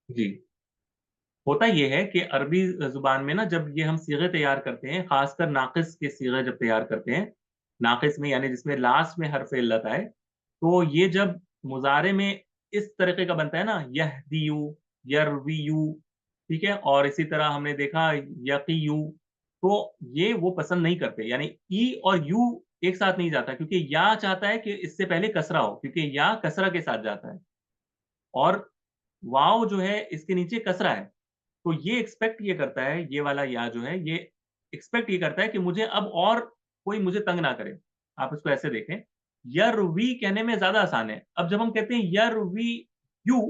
जी। होता ये है कि अरबी ज़ुबान में ना जब ये हम सीग़े तैयार करते हैं, ख़ासकर नाक़िस के सीग़े जब तैयार करते हैं, नाक़िस में यानी जिसमें लास्ट में हर्फ़ इल्लत आए, तो ये जब मुज़ारे में इस तरीक़े का बनता है ना, यहदियु, यरवियु, ठीक है? और इसी तरह हमने देखा यक़ियु, तो ये वो पसंद नहीं करते, यानी ई और यू एक साथ नहीं जाता क्योंकि या चाहता है कि इससे पहले कसरा हो, क्योंकि या कसरा के साथ जाता है और वाव जो है इसके नीचे कसरा है। तो ये एक्सपेक्ट ये करता है, ये वाला या जो है, ये एक्सपेक्ट ये करता है कि मुझे अब और कोई मुझे तंग ना करे। आप इसको ऐसे देखें, यरवी कहने में ज़्यादा आसान है। अब जब हम कहते हैं यरवी-यू,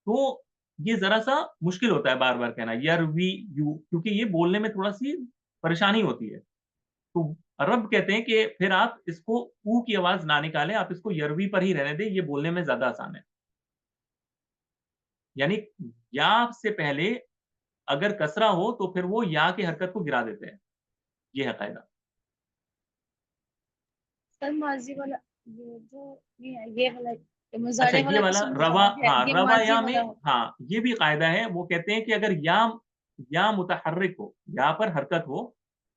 तो ये ज़रा-सा मुश्किल होता है बार-बार कहना, यरवी-यू, क्योंकि ये बोलने में थोड़ा-सी परेशानी होती है। तो अरब कहते हैं कि फिर आप इसको ऊ की आवाज़ ना निकालें, आप इसको यरवी पर ही रहने दें, ये बोलने में ज़्यादा आसान है। यानी या से पहले अगर कसरा हो, तो फिर वो या की हरकत को गिरा देते हैं। ये है कायदा। सर माज़ी वाला ये जो ये वाला अच्छा मुज़ारे ये वाला तो वाला समझ रवा आ गया, हाँ, ये रवा माज़ी या वाला में हाँ, ये भी कायदा है। वो कहते हैं कि अगर या मुतहर्रिक हो, या पर हरकत हो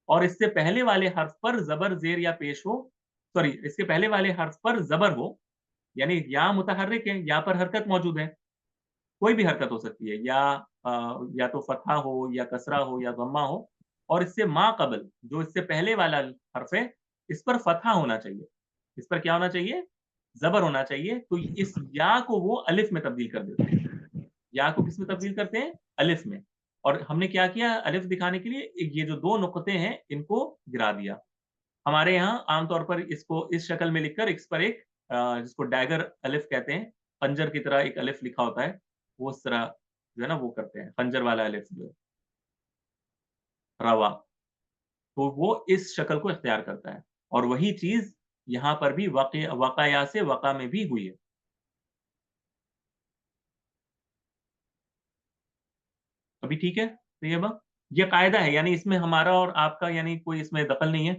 और इससे पहले वाले हर्फ पर ज़बर, ज़ेर या पेश हो सॉरी इसके पहले वाले हर्फ पर ज़बर हो, यानी या मुतहर्रिक है, या पर हरकत मौजूद है। कोई भी हरकत हो सकती है या तो फ़तहा हो या कसरा हो या ज़म्मा हो और इससे मा क़ब्ल जो इससे पहले वाला हर्फ है, इस पर फ़तहा होना चाहिए। इस पर क्या होना चाहिए? ज़बर होना चाहिए। तो इस या को वो अलिफ में तब्दील कर देते हैं। या को किस में तब्दील करते हैं? अलिफ में। और हमने क्या किया अलिफ दिखाने के लिए ये जो 2 नुक़्ते हैं, इनको गिरा दिया। हमारे यहाँ आम तौर पर इसको इस शक्ल में लिखकर इस पर एक जिसको डैगर अलिफ कहते हैं, खंजर की तरह एक अलिफ लिखा होता है, वो उस तरह जो है ना वो करते हैं, खंजर वाला अलिफ जो है, रवा। तो वो इस शक्ल को इख्तियार करता है और वही चीज़ यहाँ पर भी वक़या से वक़ा में भी हुई है। अभी ठीक है तैयबा? ये कायदा है यानी इसमें हमारा और आपका यानी कोई इसमें दखल नहीं है।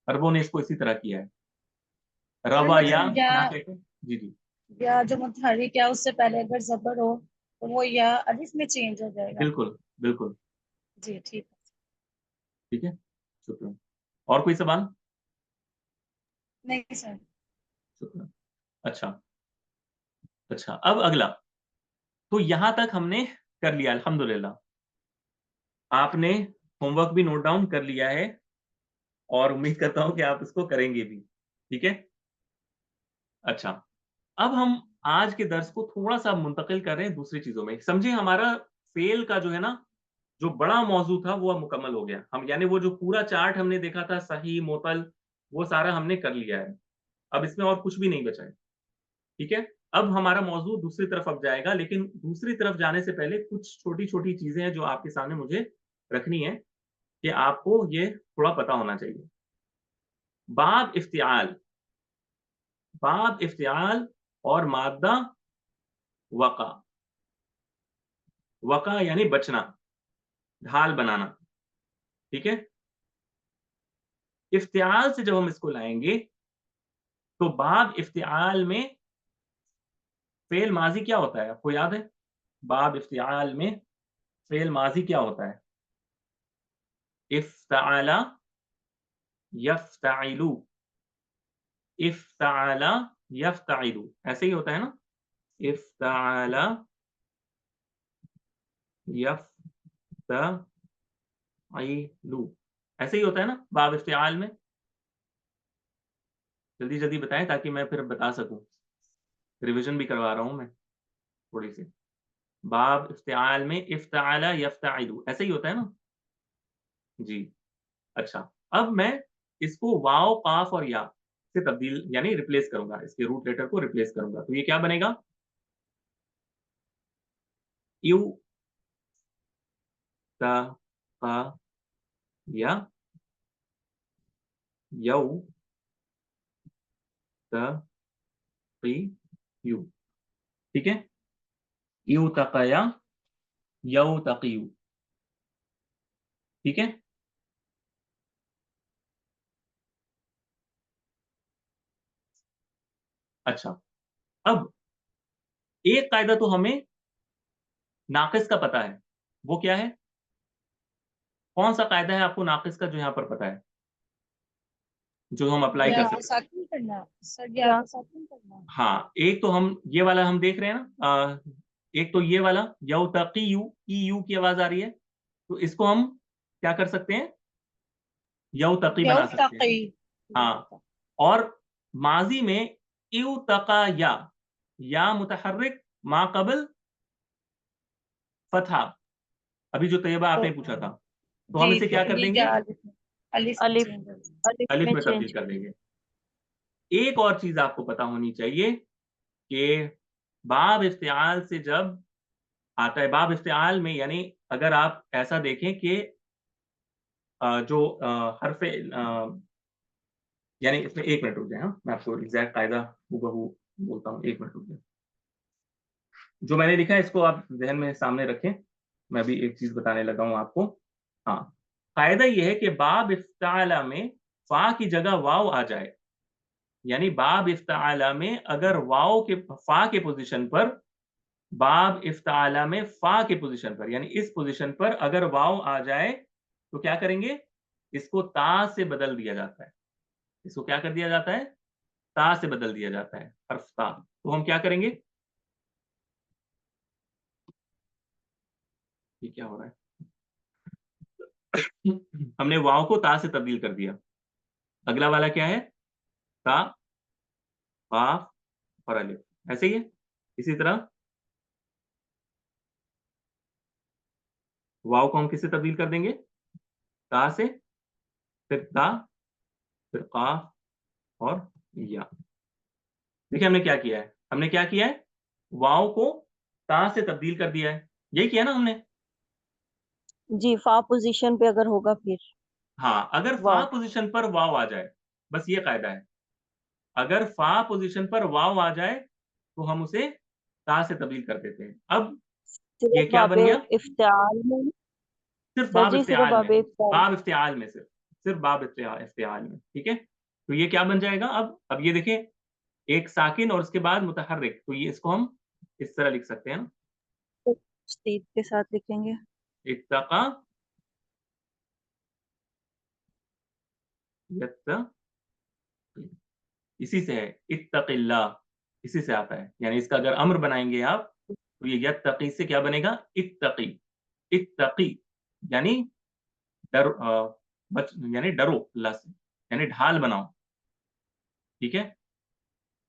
अरबों ने इसको इसी तरह किया है। सर रवा या मतलब ना कहकर जी, जी। या जो मुतहर्रिक या उससे पहले अगर ज़बर हो, तो वो या अलिफ में चेंज हो जाएगा। बिल्कुल, बिल्कुल। जी, ठीक है। ठीक है? शुक्रिया। और कोई सवाल? नहीं सर। शुक्रिया। अच्छा, अच्छा अब अगला। तो यहाँ तक हमने कर लिया अल्हम्दुलिल्लाह। आपने होमवर्क भी नोट डाउन कर लिया है और उम्मीद करता हूँ कि आप इसको करेंगे भी। ठीक है? अच्छा, अब हम आज के दर्स को थोड़ा-सा मुंतकिल कर रहे हैं दूसरी चीज़ों में। समझिए हमारा फ़ेल का जो है ना, जो बड़ा मौज़ू था वो अब मुकम्मल हो गया। हम यानी वो जो पूरा चार्ट हमने देखा था सही, मुअत्तल, वो सारा हमने कर लिया है। अब इसमें और कुछ भी नहीं बचा है। ठीक है? अब हमारा मौज़ू दूसरी तरफ अब जाएगा, लेकिन दूसरी तरफ जाने से पहले कुछ छोटी-छोटी चीज़ें हैं जो आपके सामने मुझे रखनी है, कि आपको ये थोड़ा पता होना चाहिए। बाब इफ्तिआल, बाब इफ्तिआल और मादा वक़ा। वक़ा यानी बचना, ढाल बनाना, ठीक है? इफ्तिआल से जब हम इसको लाएँगे, तो बाब इफ्तिआल में फ़ेल माज़ी क्या होता है? आपको याद है? बाब इफ्तिआल में फ़ेल माज़ी क्या होता है? इफ्तअला यफ्तइलु, इफ्तअला यफ्तइलु ऐसे ही होता है ना? इफ्तअला यफ्तइलु ऐसे ही होता है ना बाब इफ्तिआल में? जल्दी-जल्दी बताएँ ताकि मैं फिर बता सकूँ। रिविज़न भी करवा रहा हूँ मैं थोड़ी-सी। बाब इफ्तिआल में इफ्तअला यफ्तइलु ऐसे ही होता है ना? जी। अच्छा, अब मैं इसको वाव, काफ और या से तब्दील यानी रिप्लेस करूँगा, इसके रूट लेटर को रिप्लेस करूँगा। तो ये क्या बनेगा? यू, त, क, य, यौ, त, क़ी, यू। ठीक है? युतक़या, यौतक़ियु। ठीक है? अच्छा, अब एक कायदा तो हमें नाकिस का पता है, वो क्या है? कौन सा कायदा है आपको नाकिस का जो यहाँ पर पता है, जो हम अप्लाई या कर के सकते हैं? साथ नहीं करना सर, या के साथ नहीं करना। हाँ, एक तो हम ये वाला हम देख रहे हैं ना, एक तो ये वाला यौतकीयु, ई यू की आवाज आ रही है, तो इसको हम क्या कर सकते हैं, यौतकी बना सकते हैं। यौतकी। हाँ, और माजी में इउतका या मुतहर्रिक मा कबल फतहा, अभी जो तैयबा तो आपने पूछा था, तो हम जी, इसे क्या तो कर ये देंगे, क्या अलिफ में अलिफ चेंज हो जाएगा। अलिफ अलिफ में में तब्दील चेंज। कर देंगे। एक और चीज आपको पता होनी चाहिए कि बाब इफ्तिआल से जब आता है, बाब इफ्तिआल में यानी अगर आप ऐसा देखें कि जो हरफ यानी इसमें, एक मिनट रुक जाए, हाँ मैं आपको एग्जैक्ट कायदा हूबहू बोलता हूँ, एक मिनट रुक जाए। जो मैंने लिखा है इसको आप जहन में सामने रखें, मैं भी एक चीज बताने लगा हूं आपको। हाँ, कायदा यह है कि बाब इफ्ताला में फा की जगह वाव आ जाए, यानी बाब इफ्ताला में अगर वाव के फा के पोजीशन पर, बाब इफ्ताला में फा के पोजीशन पर यानी इस पोजीशन पर अगर वाव आ जाए तो क्या करेंगे, इसको ता से बदल दिया जाता है। इसको क्या कर दिया जाता है, ता से बदल दिया जाता है, हर्फ ता। तो हम क्या करेंगे, ये क्या हो रहा है, हमने वाव को ता से तब्दील कर दिया। अगला वाला क्या है, ता, काफ और अलिफ, ऐसे ही है। इसी तरह वाव को हम किससे तब्दील कर देंगे, ता से, फिर ता, फिर काफ और या। देखिए हमने क्या किया है, हमने क्या किया है, वाव को ता से तब्दील कर दिया है, यही किया ना हमने। जी, फा पोजीशन पे अगर होगा फिर हाँ, अगर फा वाव। पोजीशन पर वाव आ जाए, बस ये कायदा है, अगर फा पोजीशन पर वाव आ जाए तो हम उसे ता से तब्दील कर देते हैं। अब ये सिर्फ क्या बन बाबे गया, इफ्ताल में। सिर्फ सर बाब जी, सिर्फ इफ्तिआल में, बाबे इफ्ताल। बाब इफ्तिआल में, सिर्फ बाब इफ्तिआल में, ठीक है। तो ये क्या बन जाएगा, अब ये देखें, एक साकिन और उसके बाद मुतहर्रिक, तो ये इसको हम इस तरह लिख सकते हैं ना, तस्दीद के साथ लिखेंगे। इत्तका यत्तकी, इसी से है इत्तकिल्लाह, इसी से आता है, यानी इसका अगर अम्र बनाएंगे आप तो ये यत्तकी से क्या बनेगा, इत्तकी, इत्तकी यानी डर, यानी डरो अल्लाह से, यानी ढाल बनाओ, ठीक है।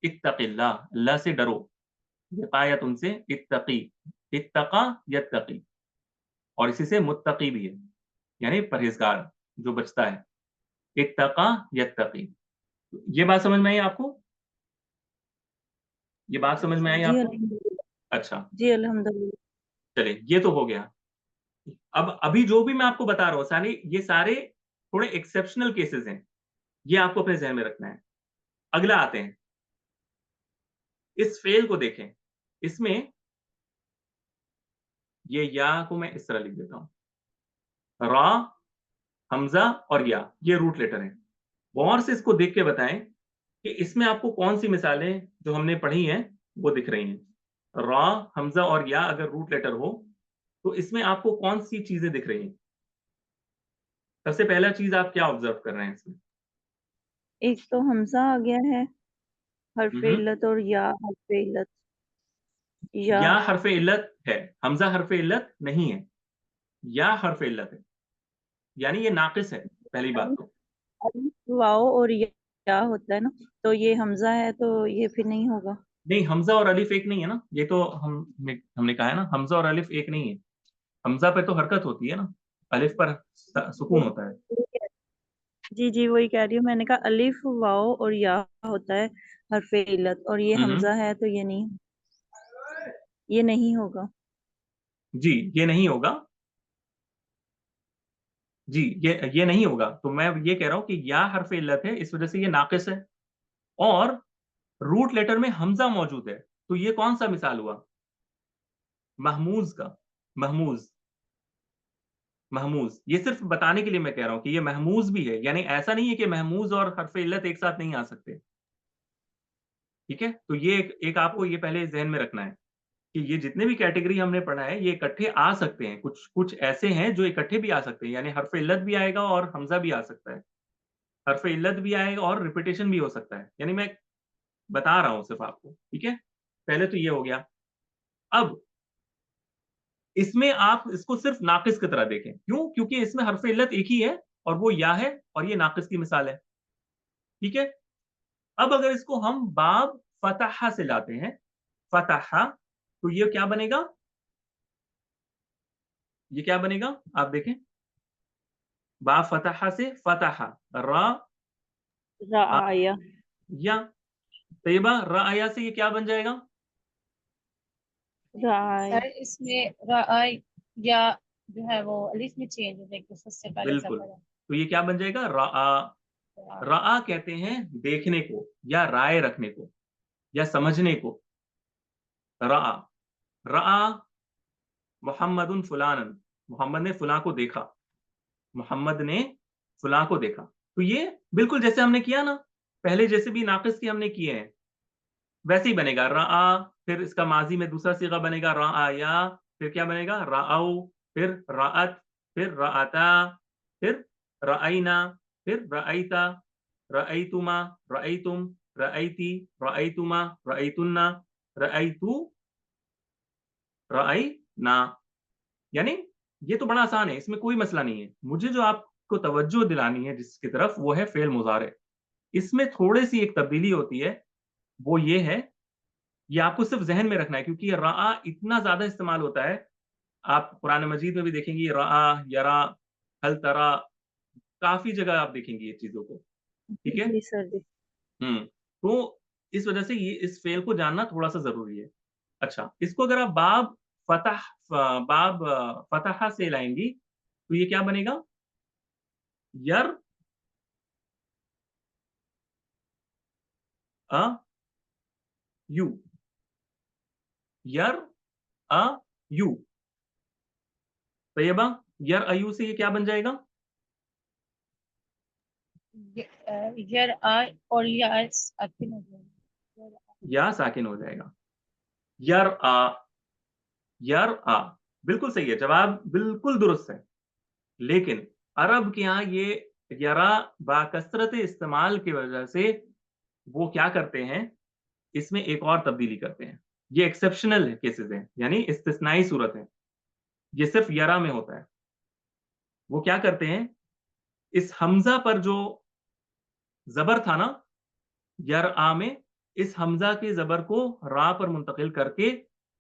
इत्तकिल्लाह, अल्लाह से डरो, विकायत उनसे, इत्तकी, इत्तका यत्तकी, और इसी से मुत्तकी भी है, यानी परहेजगार जो बचता है, इत्तका यत्तकी। ये बात समझ में आई आपको, ये बात समझ में आई जी आपको? अल्हम्दुलिल्लाह। अच्छा, जी अल्हम्दुलिल्लाह। चलिए ये तो हो गया। अब अभी जो भी मैं आपको बता रहा हूँ सारे, ये सारे थोड़े एक्सेप्शनल केसेस हैं, ये आपको अपने जहन में रखना है। अगला आते हैं, इस फेल को देखें, इसमें ये या को मैं इस तरह लिख देता हूं, रा, हमजा और या, ये रूट लेटर हैं। गौर से इसको देख के बताएं कि इसमें आपको कौन सी मिसालें जो हमने पढ़ी हैं वो दिख रही हैं। रा, हमजा और या अगर रूट लेटर हो तो इसमें आपको कौन सी चीजें दिख रही हैं? सबसे पहला चीज आप क्या ऑब्जर्व कर रहे हैं इसमें? एक तो हमजा आ गया है, हर्फे हम्म, इल्लत, और या हर्फे इल्लत। या या हरफ इल्लत है, हमजा हरफ इल्लत नहीं है, या हरफ इल्लत है, यानी ये नाकिस है, पहली बात तो। अलिफ वाओ और या होता है ना, तो ये हमजा है तो ये फिर नहीं होगा। नहीं, हमजा और अलिफ एक नहीं है ना, ये तो हमने कहा है ना, हमजा और अलिफ एक नहीं है। हमजा पे तो हरकत होती है ना, अलिफ पर सुकून होता है। जी जी, वही कह रही हूँ, मैंने कहा अलिफ वाओ और या होता है हर्फे इल्लत, और ये हम्म, हमजा है तो ये नहीं होगा। जी ये नहीं होगा, जी ये नहीं होगा, तो मैं ये कह रहा हूं कि या हरफ इल्लत है, इस वजह से ये नाकिस है, और रूट लेटर में हमजा मौजूद है, तो ये कौन सा मिसाल हुआ, महमूज का, महमूज, महमूज। ये सिर्फ बताने के लिए मैं कह रहा हूं कि ये महमूज भी है, यानी ऐसा नहीं है कि महमूज और हरफ इल्लत एक साथ नहीं आ सकते, ठीक है। तो ये एक आपको ये पहले जहन में रखना है। कि ये जितने भी कैटेगरी हमने पढ़ा है ये इकट्ठे आ सकते हैं, कुछ कुछ ऐसे हैं जो इकट्ठे भी आ सकते हैं, यानी हर्फ इल्लत भी आएगा और हमजा भी आ सकता है, हर्फ इल्लत भी आएगा और रिपीटेशन भी हो सकता है, यानी मैं बता रहा हूँ सिर्फ आपको, ठीक है? पहले तो ये हो गया। अब इसमें आप इसको सिर्फ नाक़िस की तरह देखें, क्यों? क्योंकि इसमें हर्फ इल्लत एक ही है और वो या है और ये नाक़िस की मिसाल है, ठीक है? अब अगर इसको हम बाब फ़तह से लाते हैं, फ़तह, तो ये क्या बनेगा? ये क्या बनेगा? आप देखें। बा फ़तह से फ़तह, रा आ राया या तैयबा राया से ये क्या बन जाएगा? राय सर इसमें राय या जो है वो अलिफ में चेंज हो जाएगी, सबसे पहले बिल्कुल। जबर है। तो ये क्या बन जाएगा? राआ। राआ कहते हैं देखने को या राय रखने को या समझने को। राआ, राआ मुहम्मदुन फुलानन, मोहम्मद ने फलां को देखा। मोहम्मद ने फलां को देखा। तो ये बिल्कुल जैसे हमने किया ना, पहले जैसे भी नाक़िस के हमने किए हैं, वैसे ही बनेगा। रआ, फिर इसका माज़ी में दूसरा सीगा बनेगा रआया, फिर क्या बनेगा? रआऊ, फिर रअत, फिर रअता, फिर रअयना, फिर रअयता, रअयतुमा, रअयतुम, रअयती, रअयतुमा, रअयतुन्ना, रअयतु, रअयना। यानी ये तो बड़ा आसान है, इसमें कोई मसला नहीं है। मुझे जो आपको तवज्जो दिलानी है जिसकी तरफ, वो है फ़िल मुज़ारे। इसमें थोड़ी-सी एक तब्दीली होती है, वो ये है, ये आपको सिर्फ ज़हन में रखना है क्योंकि ये रआ इतना ज़्यादा इस्तेमाल होता है। आप कुरान मजीद में भी देखेंगे रआ, यरा, हल तरा, काफ़ी जगह आप देखेंगे ये चीज़ों को, ठीक है? जी सर जी। तो इस वजह से ये इस फ़ेल को जानना थोड़ा-सा ज़रूरी है। अच्छा, इसको अगर आप बाब फ़तह बाब फ़तह से लाएँगी, तो ये क्या बनेगा? यर अ यू, यर अ यू। तैयबा, यर अ यू से ये क्या बन जाएगा? यर आ और या साकिन हो जाएगा। या साकिन हो जाएगा। यर आ, यर आ। बिल्कुल सही है, जवाब बिल्कुल दुरुस्त है। लेकिन अरब के यहाँ ये यरा बाकसरत इस्तेमाल की वजह से वो क्या करते हैं, इसमें एक और तब्दीली करते हैं। ये एक्सेप्शनल केसेज़ हैं, यानी इस्तिस्नाई सूरत है। ये सिर्फ़ यरा में होता है। वो क्या करते हैं, इस हमज़ा पर जो ज़बर था ना, यरआ में, इस हमज़ा के ज़बर को रा पर मुंतकिल करके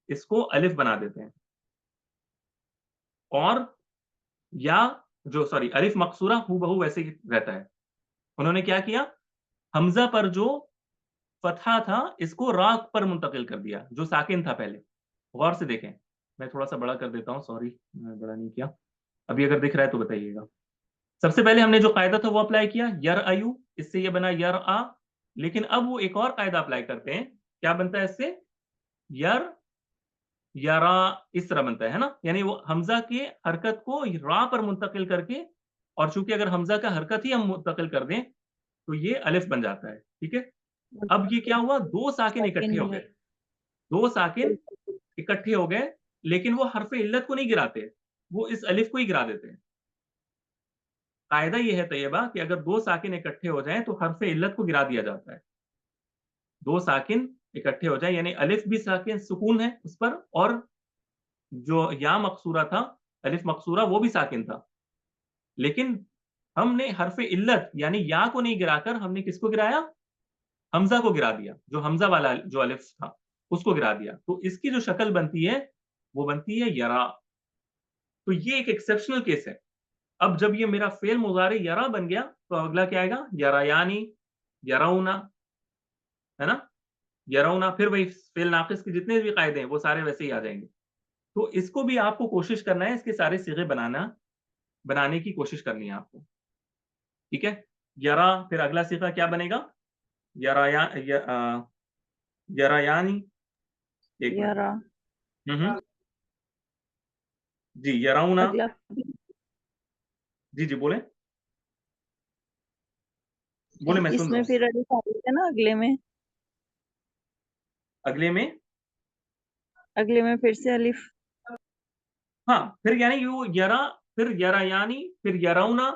इसको अलिफ बना देते हैं। और या जो सॉरी अलिफ मकसूरा हूबहू वैसे ही रहता है। उन्होंने क्या किया, हमज़ा पर जो फ़तहा था, इसको रा पर मुंतकिल कर दिया, जो साकिन था पहले। गौर से देखें, मैं थोड़ा-सा बड़ा कर देता हूँ, सॉरी, मैंने बड़ा नहीं किया। अभी अगर दिख रहा है तो बताइएगा। सबसे पहले हमने जो कायदा था वो अप्लाई किया, यरअयु, इससे ये बना यरआ, लेकिन अब वो एक और कायदा अप्लाई करते हैं, क्या बनता है इससे? यर यरा, इस तरह बनता है ना? यानी वो हमज़ा की हरकत को रा पर मुंतकिल करके, और चूँकि अगर हमज़ा का हरकत ही हम मुंतकिल कर दें, तो ये अलिफ बन जाता है, ठीक है? अब ये क्या हुआ, 2 साकिन इकट्ठे हो गए। 2 साकिन बिल्कुल। इकट्ठे हो गए, लेकिन वो हर्फ़ इल्लत को नहीं गिराते, वो इस अलिफ को ही गिरा देते हैं। कायदा ये है तैयबा कि अगर 2 साकिन इकट्ठे हो जाएँ, तो हर्फ़ इल्लत को गिरा दिया जाता है। 2 साकिन इकट्ठे हो जाएँ, यानी अलिफ भी साकिन सुकून है उस पर, और जो या मकसूरा था, अलिफ मकसूरा, वो भी साकिन था। लेकिन हमने हर्फ़ इल्लत यानी या को नहीं गिराकर हमने किसको गिराया? हमज़ा को गिरा दिया। जो हमज़ा वाला जो अलिफ था, उसको गिरा दिया। तो इसकी जो शक्ल बनती है, वो बनती है यरा। तो ये एक एक्सेप्शनल केस है। अब जब ये मेरा फ़ेल मुज़ारे यरा बन गया, तो अगला क्या आएगा? यरायानी, यरौना, है ना? यरौना, फिर वही फ़ेल नाक़िस के जितने भी कायदे हैं, वो सारे वैसे ही आ जाएँगे। तो इसको भी आपको कोशिश करना है, इसके सारे सिगे बनाने की कोशिश करनी है आपको। ठीक है? यरा, फिर अगला सीगा क्या बनेगा? यराया यरायानी, 1 मिनट। यरा हुँ। जी, यरौना। अगला जी, जी, बोलें। बोलें, मैं सुन रहा इसमें हूँ। फिर अलिफ आ गई है ना अगले में। अगले में अगले में फिर से अलिफ। हाँ, फिर यानी यू यरा, फिर यरायानी, फिर यरौना,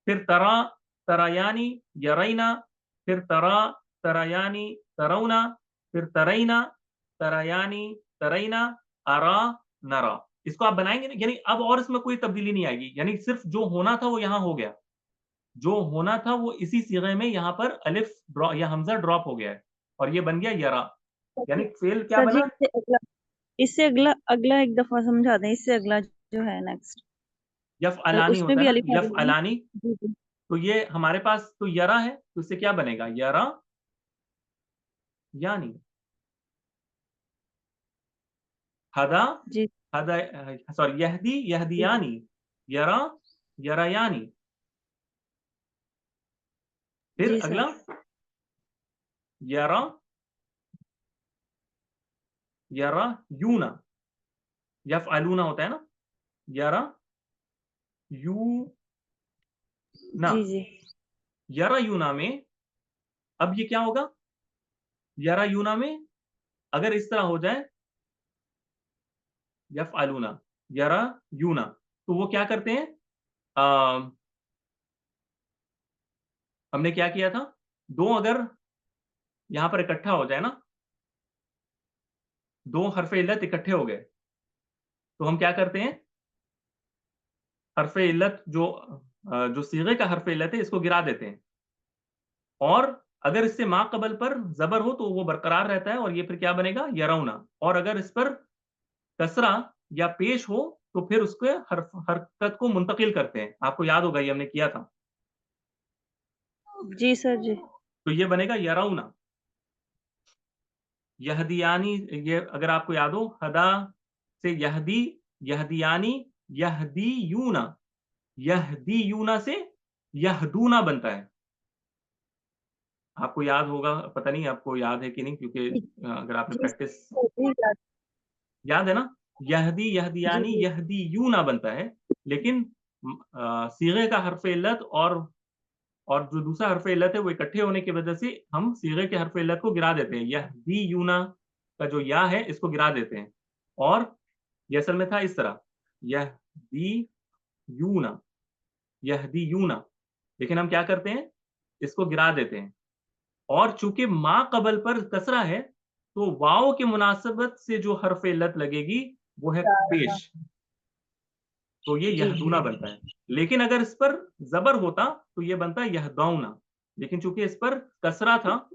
फिर तरा, तरायानी, यरैना, फिर तरा, तरायानी, तरौना, फिर तरैना, तरायानी, तरैना, अरा, नरा। इसको आप बनाएंगे ना, यानी अब और इसमें कोई तब्दीली नहीं आएगी, यानी सिर्फ जो होना था वो यहां हो गया, जो होना था वो इसी सीगे में यहाँ पर अलिफ ड्रॉप या हमजा ड्रॉप हो गया है और ये बन गया यरा। यानी फेल क्या सर जी बना? इससे अगला अगला एक दफा समझा दें, इससे अगला जो है नेक्स्ट, यफ अलानी उसमें होता है भी ना, अलिफ आ यफ जाएगी। अलानी। जी जी तो ये हमारे पास तो यरा है, तो इससे क्या बनेगा? यरा यानी, हदा, जी हदा, सॉरी, यहदी, जी यहदियानी, यरा, यरायानी। फिर जी सर। अगला यरा, यरा यूना, यफ अलूना होता है ना, यरा यू ना। जी जी यरा यूना में अब ये क्या होगा? यरा यूना में अगर इस तरह हो जाए, यफ अलूना, यरा यूना, तो वो क्या करते हैं? हमने क्या किया था, दो अगर यहां पर इकट्ठा हो जाए ना, दो हरफ इल्लत इकट्ठे हो गए, तो हम क्या करते हैं? हरफ इल्लत जो सीगे का हरफ इल्लत है इसको गिरा देते हैं, और अगर इससे मा कबल पर जबर हो तो वो बरकरार रहता है और ये फिर क्या बनेगा? यरौना। और अगर इस पर कसरा या पेश हो तो फिर उसके हरकत को मुंतकिल करते हैं। आपको याद होगा, ये हमने किया था। जी सर जी तो ये बनेगा यरौना। यहदियानी, ये अगर आपको याद हो, हदा से यहदी, यहदियानी, यहदीयूना, यहदीयूना से यहदूना बनता है। आपको याद होगा, पता नहीं आपको याद है कि नहीं, क्योंकि अगर आपने जी प्रैक्टिस, सर, जी याद है ना, यहदी, जी यहदियानी, जी यहदीयूना बनता है। लेकिन सीगे का हरफ इल्लत और जो दूसरा हरफ इल्लत है वो इकट्ठे होने की वजह से हम सीगे के हरफ इल्लत को गिरा देते हैं। यहदीयूना का जो या है इसको गिरा देते हैं, और ये असल में था इस तरह, यहदीयूना, यहदीयूना। लेकिन हम क्या करते हैं? इसको गिरा देते हैं, और चूंकि मा कबल पर कसरा है तो वाव के मुनासबत से जो हरफ इल्लत लगेगी वो है पेश, तो ये जी यहदूना बनता है। लेकिन अगर इस पर जबर होता तो ये बनता है यहदौना, लेकिन चूंकि इस पर कसरा था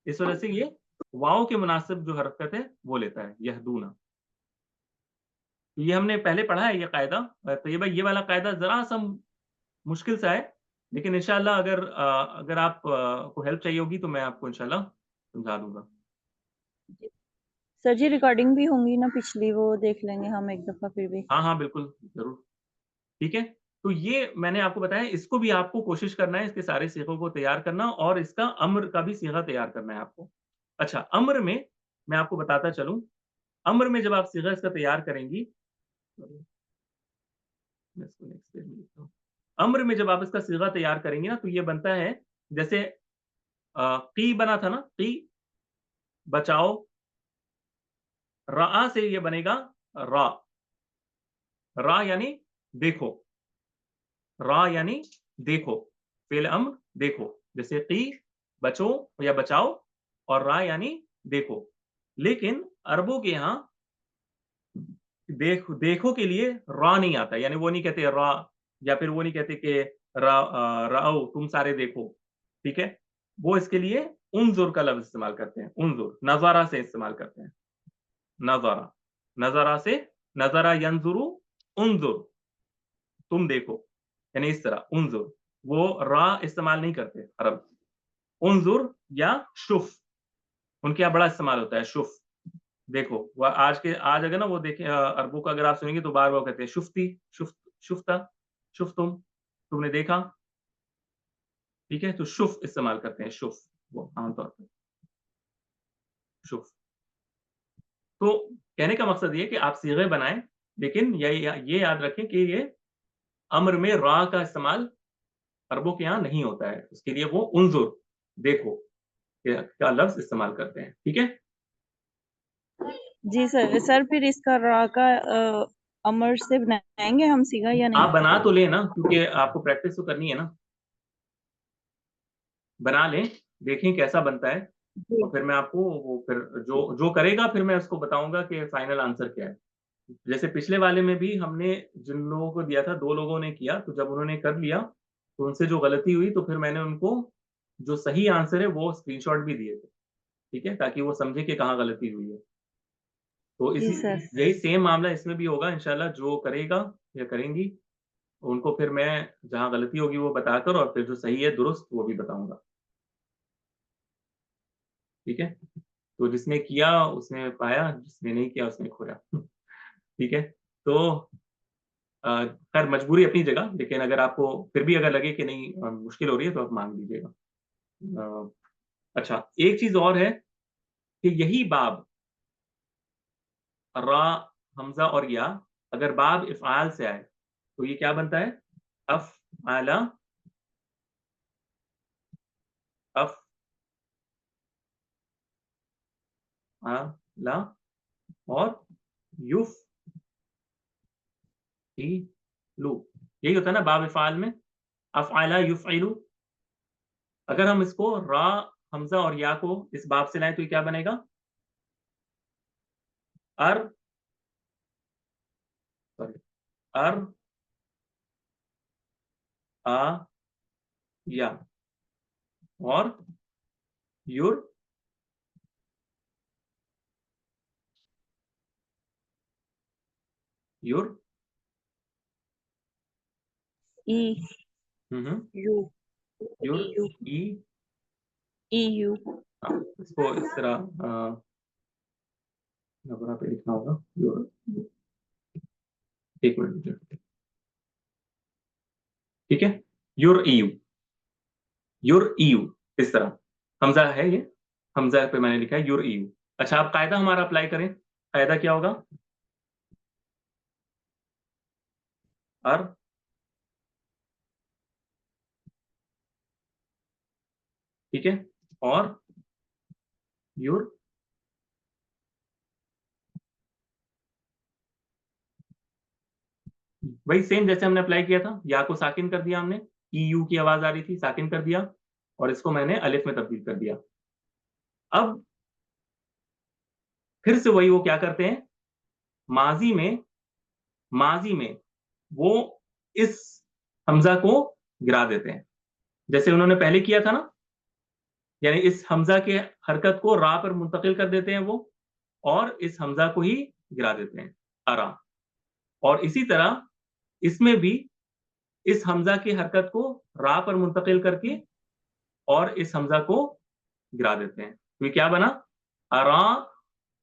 इस वजह से ये वाव के मुनासिब जो हरकत है वो लेता है, यहदूना। तो ये हमने पहले पढ़ा है ये कायदा। तो ये भाई, ये वाला कायदा जरा सा मुश्किल सा है, लेकिन इंशाल्लाह अगर आप को हेल्प चाहिए होगी तो मैं आपको इंशाल्लाह समझा दूंगा। सर जी रिकॉर्डिंग भी होंगी ना पिछली, वो देख लेंगे हम एक दफा फिर भी। हाँ हाँ, बिल्कुल, जरूर। ठीक है, तो ये मैंने आपको बताया, इसको भी आपको कोशिश करना है, इसके सारे सीगों को तैयार करना, और इसका अम्र का भी सीगा तैयार करना है आपको। अच्छा, अम्र में मैं आपको बताता चलूं, अम्र में जब आप सीगा इसका तैयार करेंगी, मैं इसको नेक्स्ट पेज में लिखता हूं। अम्र में जब आप इसका सीगा तैयार करेंगे ना, तो ये बनता है जैसे की बना था ना, की, बचाओ, रा से ये बनेगा रा, रा यानी देखो, रा यानी देखो, फेल अम्र देखो, जैसे की, बचो या बचाओ, और रा यानी देखो। लेकिन अरबों के यहाँ देखो के लिए रा नहीं आता, यानी वो नहीं कहते रा, या फिर वो नहीं कहते कि राओ तुम सारे देखो। ठीक है, वो इसके लिए उनजुर का लफ्ज इस्तेमाल करते हैं, उनजुर, नजारा से इस्तेमाल करते हैं, नजारा, नजारा से, नजारा यंजुरु, उनजुर, तुम देखो, यानी इस तरह उनजुर। वो रा इस्तेमाल नहीं करते अरब। उनजुर या शुफ उनके यहाँ बड़ा इस्तेमाल होता है, शुफ, देखो। वो आज अगर ना वो देखें, अरबों का अगर आप सुनेंगे तो बार बार कहते हैं शुफ्ती, शुफ्ता, शुफ तुमने देखा। ठीक है, तो शुफ इस्तेमाल करते हैं, शुफ, वो आमतौर पर शुफ। तो कहने का मकसद ये कि आप सीगे बनाएं, लेकिन ये याद रखें कि ये अम्र में रा का इस्तेमाल अरबों के यहाँ नहीं होता है, उसके लिए वो उनजुर, देखो, का लफ्ज इस्तेमाल करते हैं। ठीक है, जी सर फिर इसका रा का अमर से बनाएंगे हम सीगा या नहीं? आप बना तो लें ना, क्योंकि आपको प्रैक्टिस तो करनी है ना। बना लें, देखें कैसा बनता है, जी और फिर मैं आपको वो फिर जो जो करेगा फिर मैं उसको बताऊंगा कि फाइनल आंसर क्या है। जैसे पिछले वाले में भी हमने जिन लोगों को दिया था, 2 लोगों ने किया, तो जब उन्होंने कर लिया तो उनसे जो गलती हुई तो फिर मैंने उनको जो सही आंसर है वो स्क्रीनशॉट भी दिए थे, ठीक है, ताकि वो समझे कि कहाँ गलती हुई है। तो जी इसी सर यही सेम मामला इसमें भी होगा इंशाल्लाह। जो करेगा या करेंगी उनको फिर मैं जहाँ गलती होगी वो बताकर, और फिर जो सही है दुरुस्त वो भी बताऊंगा, ठीक है। तो जिसने किया उसने पाया, जिसने नहीं किया उसने खोया। ठीक है। तो खैर मजबूरी अपनी जगह, लेकिन अगर आपको फिर भी अगर लगे कि नहीं मुश्किल हो रही है तो आप मांग लीजिएगा। अ, अच्छा, एक चीज और है कि यही बाब रा, हमजा और या, अगर बाब इफ़आल से आए तो ये क्या बनता है? अफ़अला, अफ़अला, और युफ़इलु। यही होता है ना बाब इफ़आल में, अफ़अला युफ़इलु। अगर हम इसको रा, हमजा और या को इस बाब से लाएं तो ये क्या बनेगा? अर सॉरी अर आ या, और युर युर ई हम्म यू युर ई यू ई। ई यू हाँ, इसको इस तरह नबरा पे लिखना होगा, युर। एक मिनट मुझे, ठीक है। युर ईयू, युर ईयू, इस तरह हमजा है ये, हमजा पे मैंने लिखा है युर ईयू। अच्छा, आप कायदा हमारा अप्लाई करें। कायदा क्या होगा? अर, ठीक है, और युर, वही सेम जैसे हमने अप्लाई किया था। या को साकिन कर दिया हमने, ई यू की आवाज आ रही थी, साकिन कर दिया, और इसको मैंने अलिफ में तब्दील कर दिया। अब फिर से वही वो क्या करते हैं, माजी में, माजी में वो इस हमजा को गिरा देते हैं, जैसे उन्होंने पहले किया था ना। यानी इस हमजा के हरकत को रा पर मुंतकिल कर देते हैं वो, और इस हमजा को ही गिरा देते हैं, अरा। और इसी तरह इसमें भी इस हमजा की हरकत को रा पर मुंतकिल करके और इस हमजा को गिरा देते हैं, तो ये क्या बना? अरा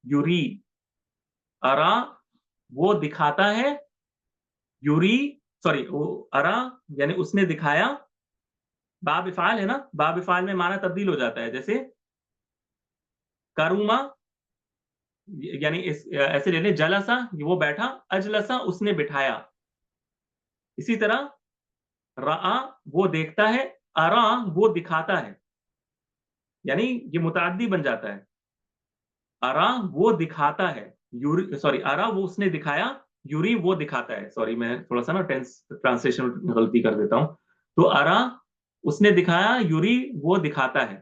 युरी। अरा वो दिखाता है, युरी सॉरी वो अरा यानी उसने दिखाया। बाब इफ़ाल है ना, बाब इफ़ाल में माना तब्दील हो जाता है, जैसे करूमा, यानी इस ऐसे ले लें, जलसा वो बैठा, अजलसा उसने बिठाया। इसी तरह रआ वो देखता है, अरा वो दिखाता है, यानी ये मुतअद्दी बन जाता है। अरा वो दिखाता है, यूरी सॉरी अरा वो उसने दिखाया, यूरी वो दिखाता है। सॉरी मैं थोड़ा सा ना टेंस ट्रांसलेशन गलती कर देता हूं। तो अरा उसने दिखाया, यूरी वो दिखाता है,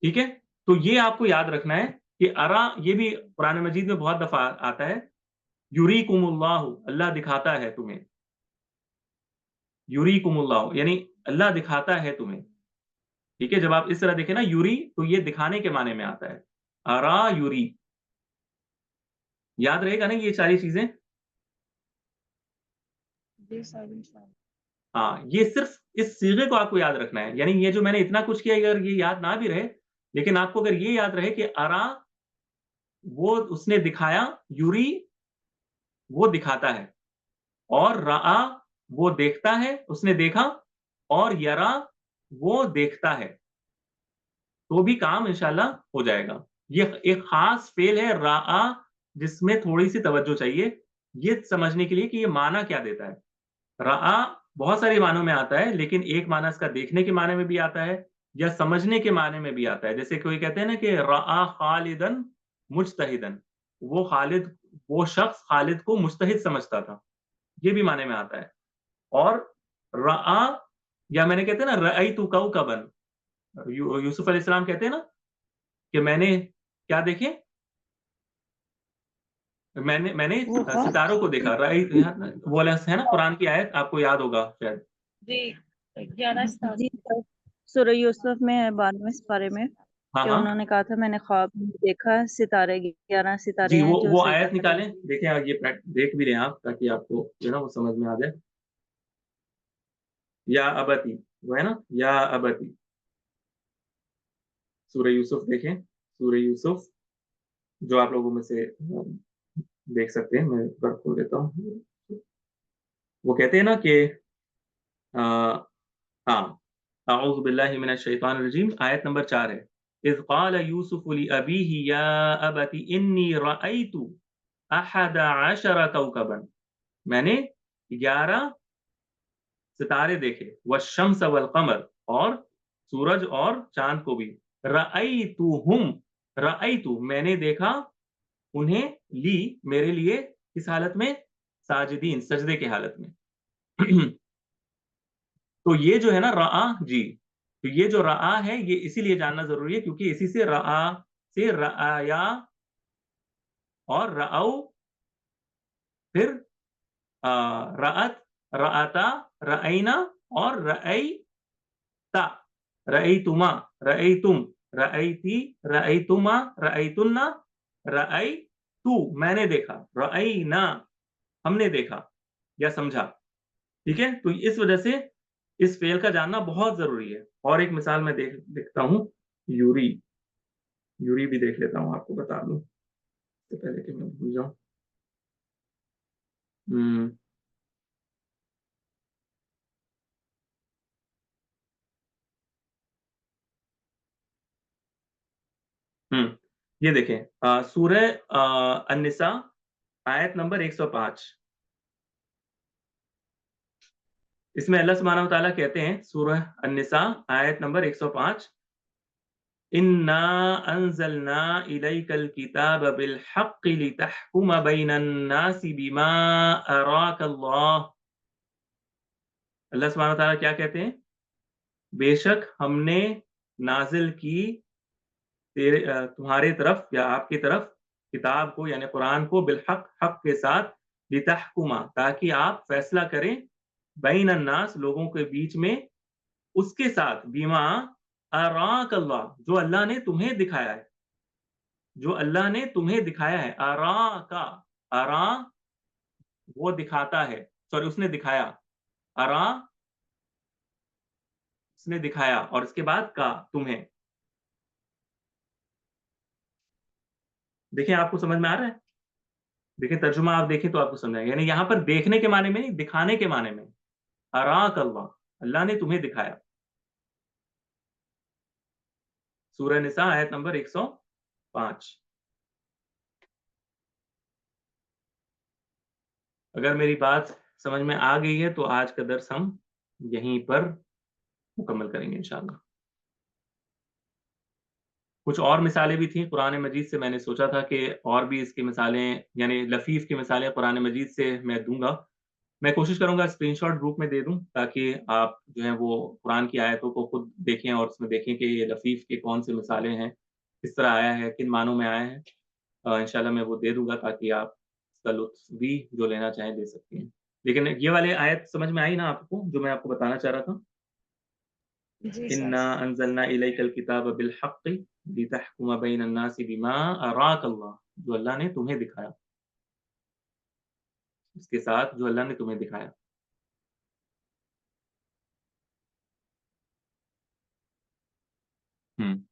ठीक है। तो ये आपको याद रखना है कि अरा ये भी कुरान मजीद में बहुत दफा आता है। यूरी कुमुल्लाहु, अल्लाह दिखाता है तुम्हें। यूरी कुमुल्लाहु यानी अल्लाह दिखाता है तुम्हें, ठीक है। जब आप इस तरह देखें ना यूरी, तो ये दिखाने के माने में आता है, अरा यूरी। याद रहेगा ना ये सारी चीजें? जी सर इंशाल्लाह। हाँ, ये सिर्फ इस सीगे को आपको याद रखना है। यानी ये जो मैंने इतना कुछ किया, अगर ये याद ना भी रहे, लेकिन आपको अगर ये याद रहे कि अरा वो उसने दिखाया, यूरी वो दिखाता है, और रआ वो देखता है, उसने देखा, और यरा वो देखता है, तो भी काम इंशाल्लाह हो जाएगा। ये एक खास फेल है रआ, जिसमें थोड़ी सी तवज्जो चाहिए ये समझने के लिए कि ये माना क्या देता है। रआ बहुत सारे मानों में आता है, लेकिन एक माना इसका देखने के माने में भी आता है, या समझने के माने में भी आता है। जैसे कोई कहते हैं ना कि रआ खालिदन मुज्तहिदन, वो शख्स खालिद को मुज्तहिद समझता था, ये भी माने में आता है। और रआ, या मैंने कहते हैं ना रअयतु कौकबन, यूसुफ अलैहिस्सलाम कहते हैं ना कि मैंने क्या देखे, मैंने वो कौन? सितारों को देखा। वो वाला है ना कुरान की आयत, आपको याद होगा शायद। जी, 11 स्टार। जी सर, सूरह यूसुफ में है 12वें पारे में हाँ कि हाँ उन्होंने कहा था मैंने ख्वाब में देखा सितारे, 11 सितारे जी, हैं जो वो सजदा आयत कर रहे निकालें, हैं। देखें ये देख भी रहे हैं आप, ताकि आपको जो है ना वो समझ में आ जाए। या अबती, वो है ना, या अबती, सूरह यूसुफ देखें, सूरह यूसुफ, जो आप लोगों में से देख सकते हैं, मैं एक बार खोल देता हूँ। वो कहते हैं ना कि हाँ, अऊज़ु बिल्लाहि मिनश शैतानिर रजीम, आयत नंबर 4 है। इज़ क़ाल यूसुफ़ु लिअबीहि या अबति इन्नी रअयतु अहद अशर कौकबन, मैंने 11 सितारे देखे, वश्शम्स वल क़मर, और सूरज और चाँद को भी। रअयतुहुम, रअयतु मैंने देखा, उन्हें, मेरे लिए, किस हालत में? साजिदीन, सजदे की हालत में। तो ये जो है ना रआ जी, तो ये जो रआ है ये इसीलिए जानना ज़रूरी है क्योंकि इसी से रआ से रआया और रअऊ, फिर रअत, रअता, रअयना और रअयता, रअयतुमा, रअयतुम, रअयती, रअयतुमा, रअयतुन्ना, रअयतु मैंने देखा, रअयना हमने देखा या समझा। ठीक है? तो इस वजह से इस फ़ेल का जानना बहुत ज़रूरी है। और एक मिसाल मैं देखता हूँ, यूरी, यूरी भी देख लेता हूँ, आपको बता दूँ, इससे पहले कि मैं भूल जाऊँ। हुँ, हुँ, ये देखें, सूरह अन-निसा, आयत नंबर 105। इसमें अल्लाह सुब्हानहू व तआला कहते हैं, सूरह अन-निसा आयत नंबर 105, इन्ना अंज़लना इलैकल किताब बिल हक़्क़ि लितहकुम बैनन नासि बिमा अराकल्लाह। अल्लाह सुब्हानहू व तआला क्या कहते हैं? बेशक हमने नाज़िल की तुम्हारे तरफ या आपकी तरफ किताब को, यानी कुरान को, बिलहक, हक के साथ, लितहकुमा ताकि आप फैसला करें, बैन अन्नास लोगों के बीच में, उसके साथ, बीमा अराक अल्लाह जो अल्लाह ने तुम्हें दिखाया है, जो अल्लाह ने तुम्हें दिखाया है। अरा का, अरा वो दिखाता है, सॉरी उसने दिखाया, अरा उसने दिखाया, और इसके बाद का तुम्हें। देखिए आपको समझ में आ रहा है? देखिए तर्जुमा आप देखें तो आपको समझ आएगा, यानी यहाँ पर देखने के माने में नहीं, दिखाने के माने में। अराक अल्लाह, अल्लाह ने तुम्हें दिखाया। सूरह निसा आयत नंबर 105। अगर मेरी बात समझ में आ गई है तो आज का दर्स हम यहीं पर मुकम्मल करेंगे इंशाअल्लाह। कुछ और मिसालें भी थी कुरान मजीद से, मैंने सोचा था कि और भी इसकी मिसालें, यानी लफ़ीफ़ की मिसालें कुरान मजीद से मैं दूँगा। मैं कोशिश करूँगा स्क्रीनशॉट ग्रुप में दे दूँ, ताकि आप जो है वो कुरान की आयतों को खुद देखें और उसमें देखें कि ये लफ़ीफ़ की कौन सी मिसालें हैं, किस तरह आया है, किन मानों में आया है। इंशाल्लाह मैं वो दे दूँगा, ताकि आप इसका लुत्फ़ भी जो लेना चाहें ले सकती हैं। लेकिन ये वाली आयत समझ में आई ना आपको, जो मैं आपको बताना चाह रहा था? जी सर। इन्ना अंज़लना इलैकल किताब बिल हक़्क़ि लितहकुम बैन अन्नासि बिमा अराक अल्लाह, जो अल्लाह ने तुम्हें दिखाया, उसके साथ जो अल्लाह ने तुम्हें दिखाया। हुँ,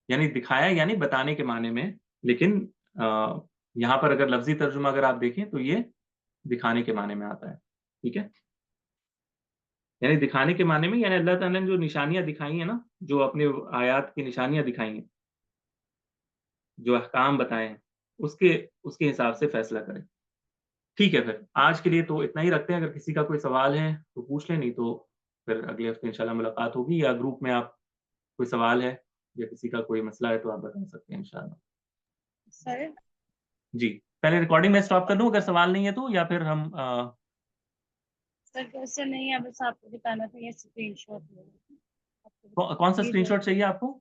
यानी दिखाया यानी बताने के माने में, लेकिन अ, यहाँ पर अगर लफ़्ज़ी तर्जुमा अगर आप देखें तो ये दिखाने के माने में आता है। ठीक है? यानी दिखाने के माने में, यानी अल्लाह ताला ने जो निशानियाँ दिखाई हैं ना, जो अपने आयात की निशानियाँ दिखाई हैं, जो अहकाम बताए हैं, उसके उसके हिसाब से फ़ैसला करें। ठीक है फिर, आज के लिए तो इतना ही रखते हैं, अगर किसी का कोई सवाल है तो पूछ लें, नहीं तो फिर अगले हफ़्ते इंशाल्लाह मुलाकात होगी, या ग्रुप में आप कोई सवाल है या किसी का कोई मसला है तो आप बता सकते हैं इंशाल्लाह। सर जी, पहले रिकॉर्डिंग मैं स्टॉप कर दूँ अगर सवाल नहीं है तो, या फिर हम सर क्वेश्चन नहीं है, बस आपको बताना था, ये स्क्रीनशॉट कौन सा ये जो स्क्रीनशॉट चाहिए आपको?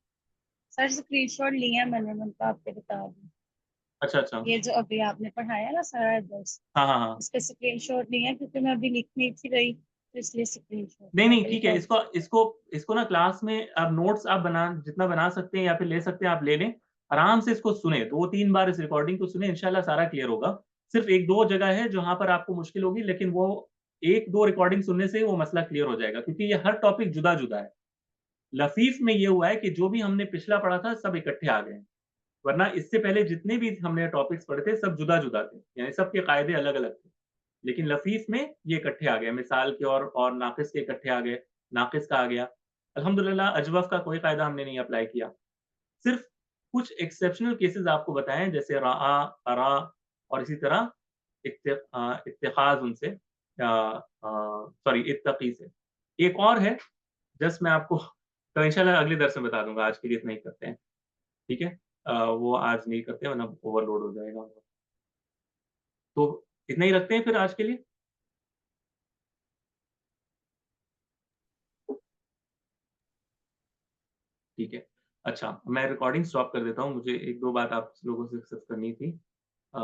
सर स्क्रीनशॉट लिया मैंने तो आपको बता दूं। अच्छा, अच्छा। ये जो अभी आपने पढ़ाया ना सारा दर्स, हाँ, हाँ, हाँ। इस पे स्क्रीनशॉट लिया क्योंकि मैं अभी लिख नहीं थी रही, तो इसलिए स्क्रीनशॉट नहीं, लिया नहीं, था। ये ठीक है। नोट इसको इसको इसको ना क्लास में आप नोट्स आप जितना बना सकते हैं या फिर ले सकते हैं आप ले लें। आराम से इसको सुनें, 2-3 बार इस रिकॉर्डिंग को सुनें, इंशाल्लाह सारा क्लियर होगा। सिर्फ 1-2 जगह है जहाँ पर आपको मुश्किल होगी, लेकिन वो 1-2 रिकॉर्डिंग सुनने से ही वो मसला क्लियर हो जाएगा, क्योंकि ये हर टॉपिक जुदा-जुदा है। लफीफ में ये हुआ है कि जो भी हमने पिछला पढ़ा था सब इकट्ठे आ गए हैं, वरना इससे पहले जितने भी हमने टॉपिक्स पढ़े थे सब जुदा-जुदा थे, यानी सबके कायदे अलग-अलग थे। लेकिन लफीफ में ये इकट्ठे आ गए, मिसाल के और नाक़िस के इकट्ठे आ गए, नाक़िस का आ गया। अल्हम्दुलिल्लाह अजवफ़ का कोई कायदा हमने नहीं अप्लाई किया। सिर्फ़ कुछ एक्सेप्शनल केसेज़ आपको बताए हैं, जैसे राआ, अरा और इसी तरह इत्तिख़ाज़ उनसे सॉरी इत्तक़ी से। एक और है, जस्ट मैं आपको तो इंशाल्लाह अगले दर्स में बता दूँगा, आज के लिए इतना ही करते हैं, ठीक है? वो आज नहीं करते वरना ओवरलोड हो जाएगा। तो इतना ही रखते हैं फिर आज के लिए? ठीक है। अच्छा, मैं रिकॉर्डिंग स्टॉप कर देता हूँ, मुझे 1-2 बात आप लोगों से डिस्कस करनी थी। अ